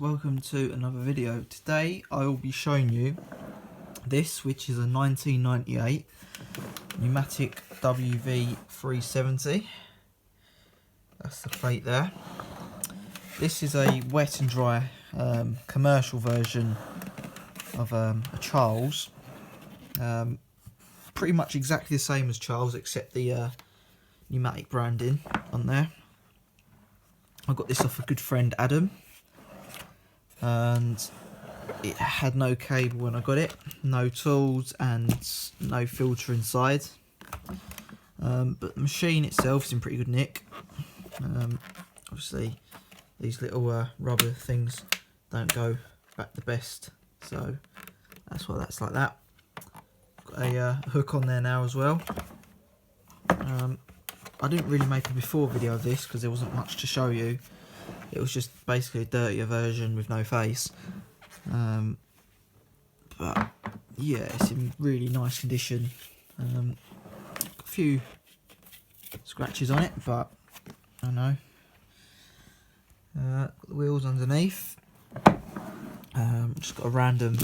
welcome to another video. Today I will be showing you this, which is a 1998 Numatic wv370. That's the plate there. This is a wet and dry commercial version of a Charles. Pretty much exactly the same as Charles, except the Numatic branding on there. I got this off a good friend Adam, and it had no cable when I got it, no tools and no filter inside, but the machine itself is in pretty good nick. Obviously these little rubber things don't go back the best, so that's why that's like that. Got a hook on there now as well. I didn't really make a before video of this because there wasn't much to show you. It was just basically a dirtier version with no face. But yeah, it's in really nice condition. Got a few scratches on it, but I know. Got the wheels underneath. Just got a random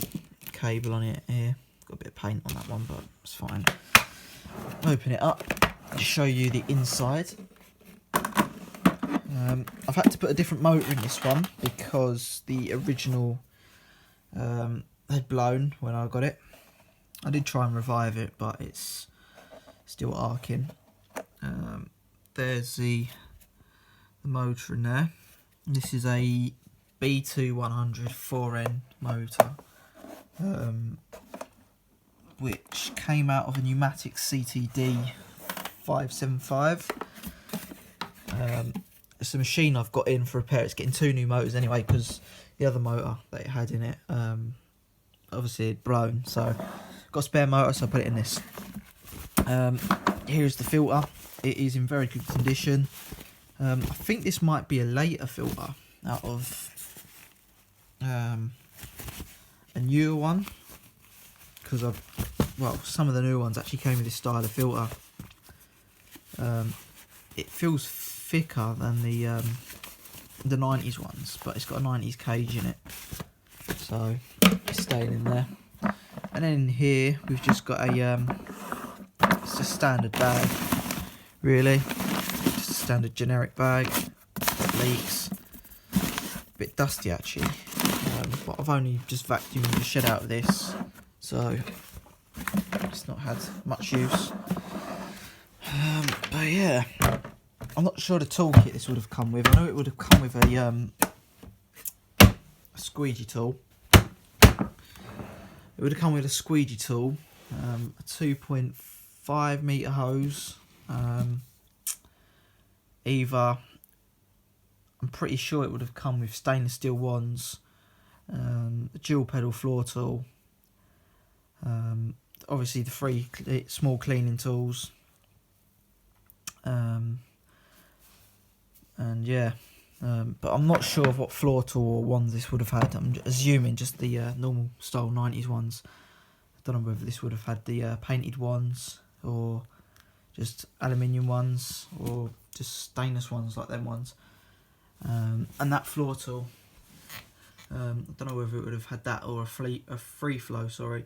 cable on it here. Got a bit of paint on that one, but it's fine. Open it up to show you the inside. I've had to put a different motor in this one because the original had blown when I got it. I did try and revive it, but it's still arcing. There's the motor in there. This is a B2100 4N motor, which came out of a Numatic CTD 575. It's a machine I've got in for repair. It's getting two new motors anyway, because the other motor that it had in it obviously had blown, so got a spare motor, so I put it in this. Here's the filter. It is in very good condition. I think this might be a later filter out of a newer one, because some of the new ones actually came with this style of filter. It feels thicker than the 90s ones, but it's got a 90s cage in it, so it's staying in there. And then in here we've just got a it's a standard bag, really, just a standard generic bag. Leaks, a bit dusty actually, but I've only just vacuumed the shed out of this, so it's not had much use. But yeah, I'm not sure the toolkit this would have come with. I know it would have come with a squeegee tool. It would have come with a squeegee tool, a 2.5 metre hose, either, I'm pretty sure it would have come with stainless steel wands, a dual pedal floor tool, obviously the three small cleaning tools, and yeah, but I'm not sure of what floor tool or wands this would have had. I'm assuming just the normal style 90s ones. I don't know whether this would have had the painted ones or just aluminium ones or just stainless ones like them ones. And that floor tool, I don't know whether it would have had that or a free flow, sorry.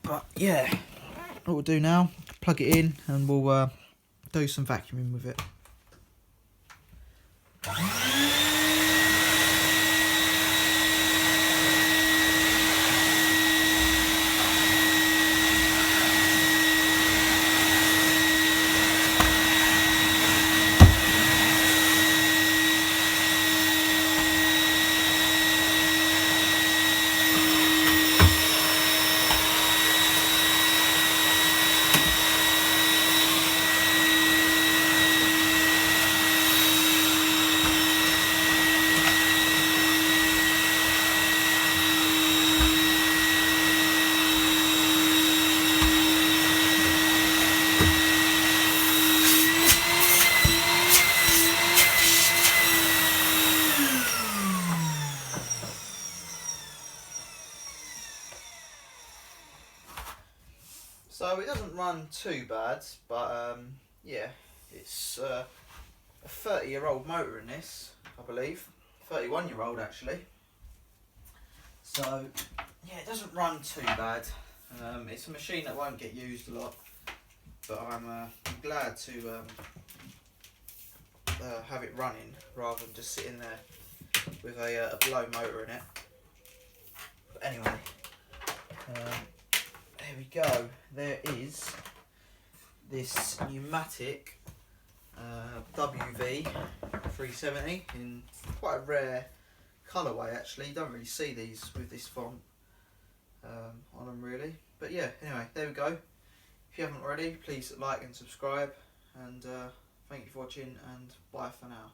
But yeah, what we'll do now, plug it in and we'll do some vacuuming with it. So it doesn't run too bad, but yeah, it's a 30-year-old motor in this, I believe. 31-year-old actually. So yeah, it doesn't run too bad. It's a machine that won't get used a lot, but I'm glad to have it running rather than just sitting there with a blow motor in it. But anyway, there we go. There is this Numatic wv370 in quite a rare colourway actually. You don't really see these with this font on them really. But yeah, anyway, there we go. If you haven't already, please like and subscribe, and thank you for watching, and bye for now.